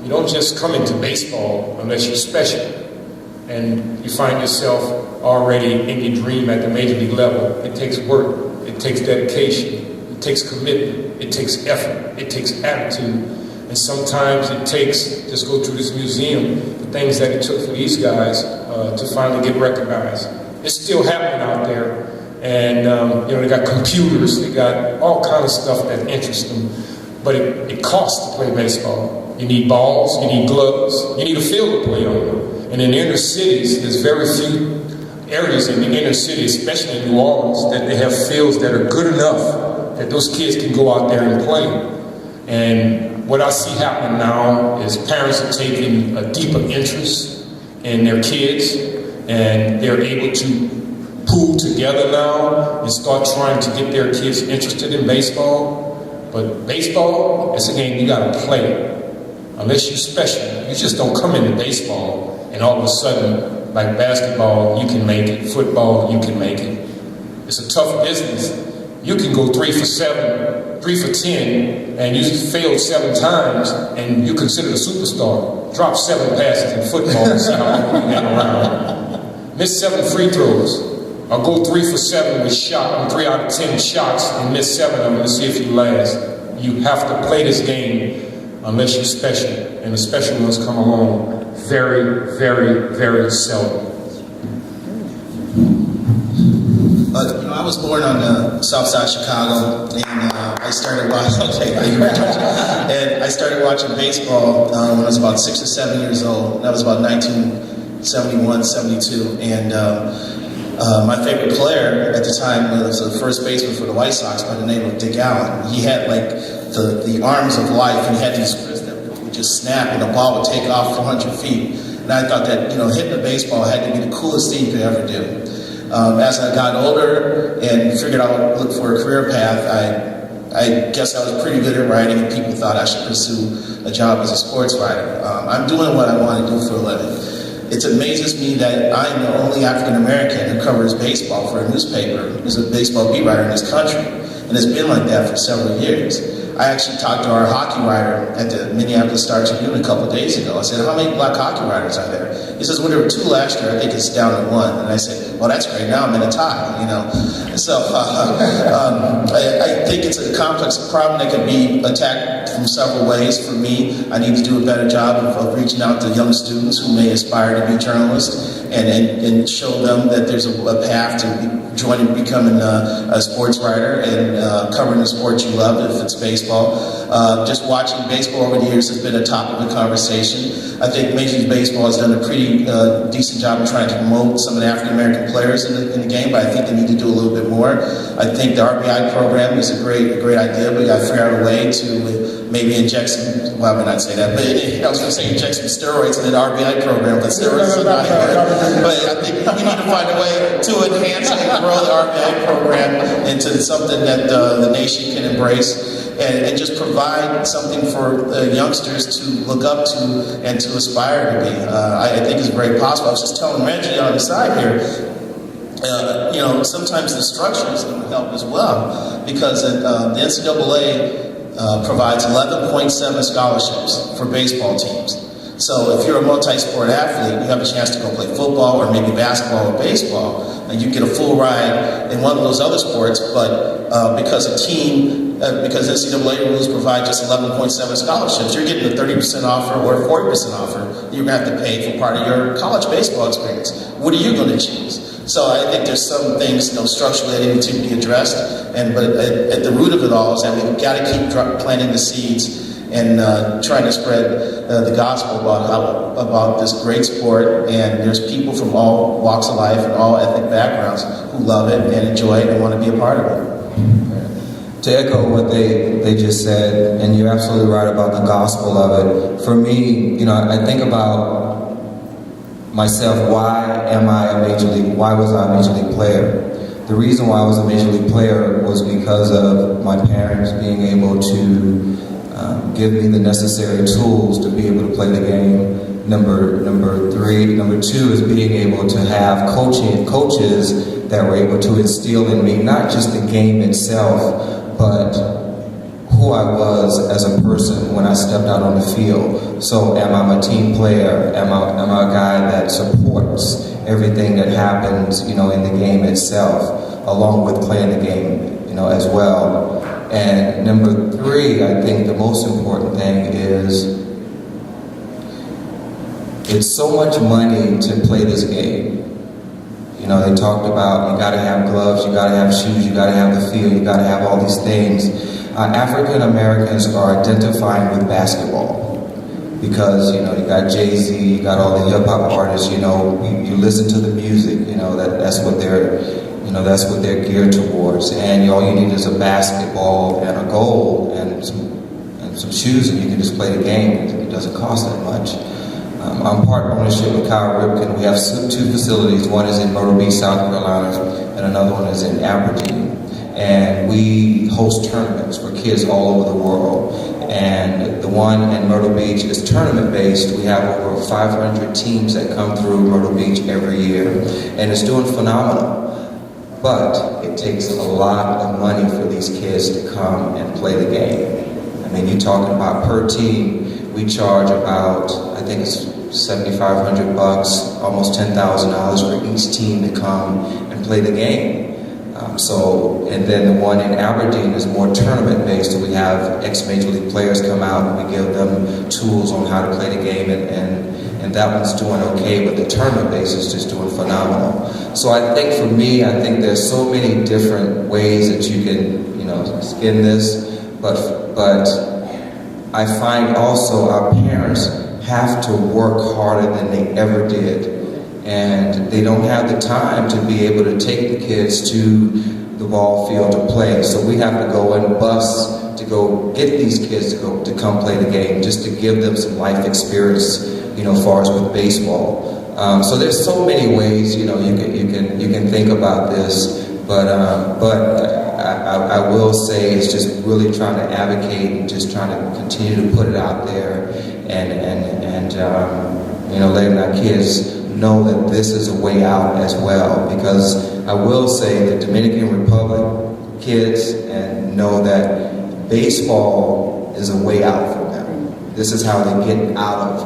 You don't just come into baseball unless you're special. And you find yourself already in your dream at the major league level. It takes work, it takes dedication, it takes commitment, it takes effort, it takes attitude. And sometimes it takes, just go through this museum, the things that it took for these guys to finally get recognized. It's still happening out there. And they got computers, they got all kind of stuff that interests them. But it costs to play baseball. You need balls, you need gloves, you need a field to play on. And in the inner cities, there's very few areas in the inner city, especially in New Orleans, that they have fields that are good enough that those kids can go out there and play. And what I see happening now is parents are taking a deeper interest in their kids, and they're able to pool together now and start trying to get their kids interested in baseball. But baseball, it's a game you gotta play. Unless you're special, you just don't come into baseball and all of a sudden, like basketball, you can make it. Football, you can make it. It's a tough business. You can go 3 for 7, 3 for 10, and you failed 7 times, and you're considered a superstar. Drop 7 passes in football and see how long you hang around. Miss 7 free throws, or go 3 for 7 with 3 out of 10 shots and miss 7 of them to see if you last. You have to play this game unless you're special, and the special ones come along very, very, very seldom. I was born on the south side of Chicago, and I started watching. And I started watching baseball when I was about 6 or 7 years old. That was about 1971, 72, and my favorite player at the time was the first baseman for the White Sox by the name of Dick Allen. He had like the arms of life, and he had these wrists that would just snap, and the ball would take off 400 feet. And I thought that hitting a baseball had to be the coolest thing you could ever do. As I got older and figured I would look for a career path, I guess I was pretty good at writing, and people thought I should pursue a job as a sports writer. I'm doing what I want to do for a living. It amazes me that I'm the only African American who covers baseball for a newspaper, who's a baseball beat writer in this country. And it's been like that for several years. I actually talked to our hockey writer at the Minneapolis Star-Tribune a couple of days ago. I said, how many black hockey writers are there? He says, well, there were 2 last year. I think it's down to 1. And I said, well, that's great. Now I'm in a tie, And so I think it's a complex problem that can be attacked from several ways. For me, I need to do a better job of reaching out to young students who may aspire to be journalists and show them that there's a path to becoming a sports writer and covering the sport you love, if it's baseball. Just watching baseball over the years has been a topic of conversation. I think Major League Baseball has done a pretty decent job of trying to promote some of the African American players in the game, but I think they need to do a little bit more. I think the RBI program is a great idea, but you got to figure out a way to maybe inject some, well, I may not say that, but I was going to say inject some steroids in an RBI program, but steroids are not good. But I think we need to find a way to enhance and grow the RBI program into something that the nation can embrace. And just provide something for youngsters to look up to and to aspire to be. I think it's very possible. I was just telling Reggie on the side here, sometimes the structure is going to help as well, because the NCAA provides 11.7 scholarships for baseball teams. So if you're a multi-sport athlete, you have a chance to go play football or maybe basketball or baseball, and you get a full ride in one of those other sports, but because NCAA rules provide just 11.7 scholarships, you're getting a 30% offer or a 40% offer. You're going to have to pay for part of your college baseball experience. What are you going to choose? So I think there's some things, structurally that need to be addressed, but at the root of it all is that we've got to keep planting the seeds and trying to spread the gospel about this great sport. And there's people from all walks of life and all ethnic backgrounds who love it and enjoy it and want to be a part of it. To echo what they just said, and you're absolutely right about the gospel of it. For me, I think about myself, why was I a major league player? The reason why I was a major league player was because of my parents being able to give me the necessary tools to be able to play the game. Number two is being able to have coaches that were able to instill in me not just the game itself, but who I was as a person when I stepped out on the field. So am I a team player? Am I a guy that supports everything that happens, in the game itself, along with playing the game, as well. And number 3, I think the most important thing is it's so much money to play this game. They talked about you gotta have gloves, you gotta have shoes, you gotta have the field, you gotta have all these things. African Americans are identifying with basketball because, you got Jay-Z, you got all the hip hop artists, you listen to the music, that's what they're geared towards. And all you need is a basketball and a goal and some shoes, and you can just play the game. It doesn't cost that much. I'm part ownership with Kyle Ripken. We have 2 facilities. One is in Myrtle Beach, South Carolina, and another one is in Aberdeen. And we host tournaments for kids all over the world. And the one in Myrtle Beach is tournament-based. We have over 500 teams that come through Myrtle Beach every year. And it's doing phenomenal. But it takes a lot of money for these kids to come and play the game. I mean, you're talking about per team, we charge about, I think it's $7,500, almost $10,000 for each team to come and play the game. And then the one in Aberdeen is more tournament-based. So we have ex-Major League players come out and we give them tools on how to play the game, and that one's doing okay, but the tournament-based is just doing phenomenal. So I think for me, there's so many different ways that you can, skin this, but I find also our parents have to work harder than they ever did. And they don't have the time to be able to take the kids to the ball field to play. So we have to go and bus to go get these kids to come play the game, just to give them some life experience, as far as with baseball. So there's so many ways, you can think about this, but I will say it's just really trying to advocate and just trying to continue to put it out there and letting our kids know that this is a way out as well, because I will say the Dominican Republic kids and know that baseball is a way out for them. This is how they get out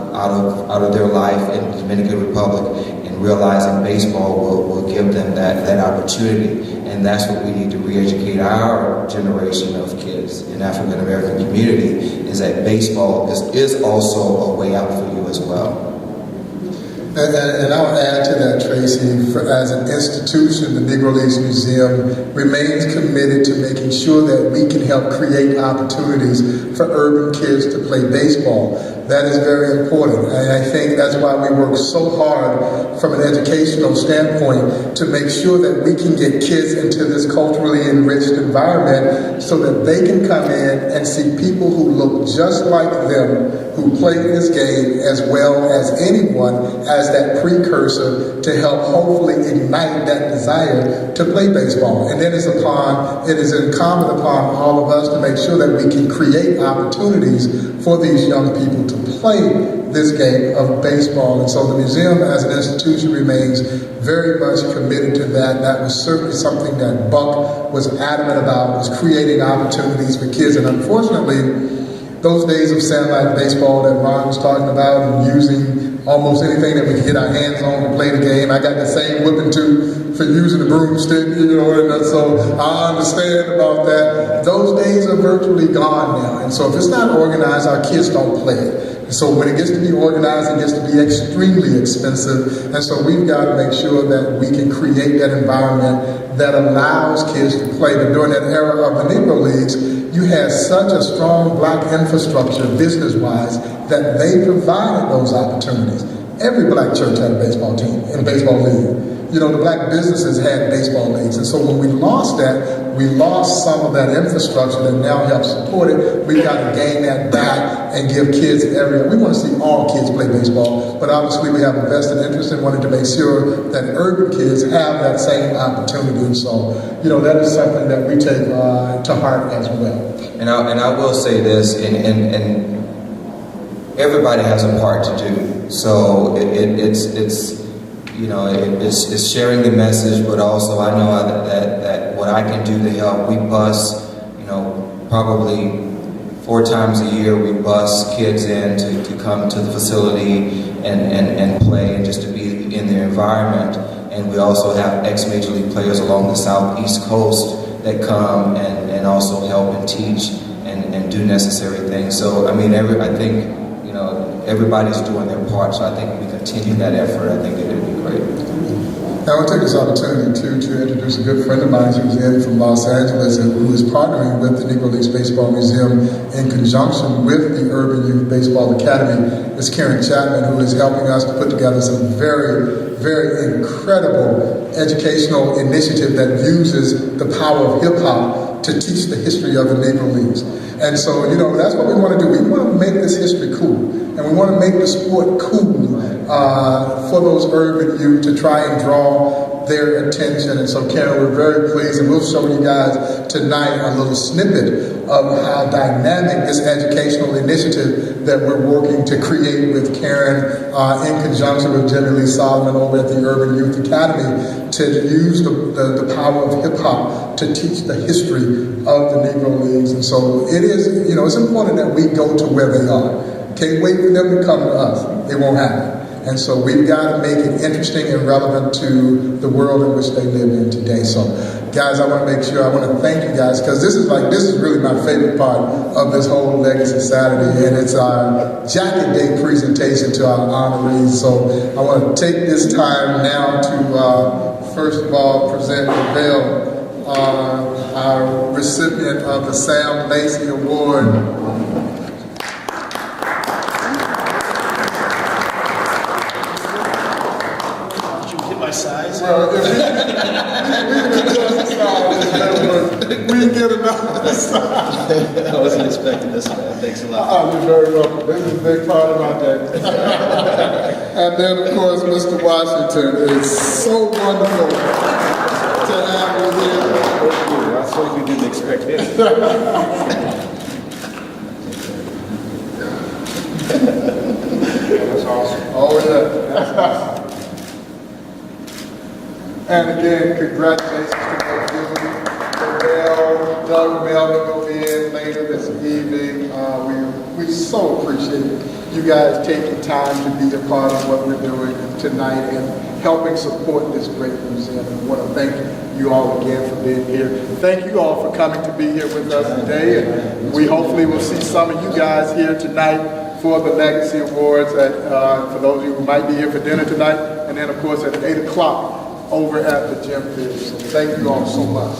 of their life in the Dominican Republic, and realizing baseball will give them that opportunity. And that's what we need to re-educate our generation of kids in African American community, is that baseball is also a way out for you as well. And I'll add to that, Tracy, as an institution, the Negro Leagues Museum remains committed to making sure that we can help create opportunities for urban kids to play baseball. That is very important, and I think that's why we work so hard from an educational standpoint to make sure that we can get kids into this culturally enriched environment so that they can come in and see people who look just like them, who play this game as well as anyone, as that precursor to help hopefully ignite that desire to play baseball. And then it is incumbent upon all of us to make sure that we can create opportunities for these young people to play this game of baseball. And so the museum as an institution remains very much committed to that. That was certainly something that Buck was adamant about, was creating opportunities for kids. And unfortunately, those days of satellite baseball that Ron was talking about, and using almost anything that we could get our hands on to play the game. I got the same whipping too for using the broomstick, and so I understand about that. Those days are virtually gone now. And so if it's not organized, our kids don't play it. And so when it gets to be organized, it gets to be extremely expensive. And so we've got to make sure that we can create that environment that allows kids to play. But during that era of the Negro Leagues, you had such a strong black infrastructure, business-wise, that they provided those opportunities. Every black church had a baseball team and a baseball league. The black businesses had baseball leagues. And so when we lost that, we lost some of that infrastructure that now helps support it. We've got to gain that back and give kids we want to see all kids play baseball, but obviously we have a vested interest in wanting to make sure that urban kids have that same opportunity. And so, that is something that we take to heart as well. And I will say this, and everybody has a part to do. So it's sharing the message, but also I know that what I can do to help. We bus, probably 4 times a year we bus kids in to come to the facility and play and just to be in their environment. And we also have ex-Major League players along the southeast coast that come and also help and teach and do necessary things. So I mean, I think, you know, everybody's doing their part. So I think if we continue that effort, I think it would be great. I want to take this opportunity to introduce a good friend of mine who's in from Los Angeles and who is partnering with the Negro Leagues Baseball Museum in conjunction with the Urban Youth Baseball Academy. It's Karen Chapman, who is helping us to put together some very, very incredible educational initiative that uses the power of hip-hop to teach the history of the Negro Leagues. And so, you know, that's what we want to do. We want to make this history cool. And we want to make the sport cool for those urban youth to try and draw their attention. And so, Karen, we're very pleased, and we'll show you guys tonight a little snippet of how dynamic this educational initiative that we're working to create with Karen in conjunction with Jimmy Lee Solomon over at the Urban Youth Academy to use the power of hip-hop to teach the history of the Negro Leagues. And so it is, you know, it's important that we go to where they are. Can't wait for them to come to us. It won't happen. And so we've got to make it interesting and relevant to the world in which they live in today. So, guys, I want to make sure, I want to thank you guys, because this is really my favorite part of this whole Legacy Saturday, and it's our Jacket Day presentation to our honorees. So I want to take this time now to, first of all, present LaVelle, our recipient of the Sam Lacey Award. Well, if we get another size. I wasn't expecting this, man. Thanks a lot. You're very welcome. This is a big part of my day. And then, of course, Mr. Washington, it's so wonderful to have you here. Thank you. I suppose you didn't expect this. That's awesome. Oh, yeah. That's awesome. And again, congratulations to both you. Doug Melvin will be in later this evening. We so appreciate you guys taking time to be a part of what we're doing tonight and helping support this great museum. And I want to thank you all again for being here. Thank you all for coming to be here with us today. And we hopefully will see some of you guys here tonight for the Legacy Awards, for those of you who might be here for dinner tonight, and then of course at 8 o'clock over at the gym theater. So thank you all so much.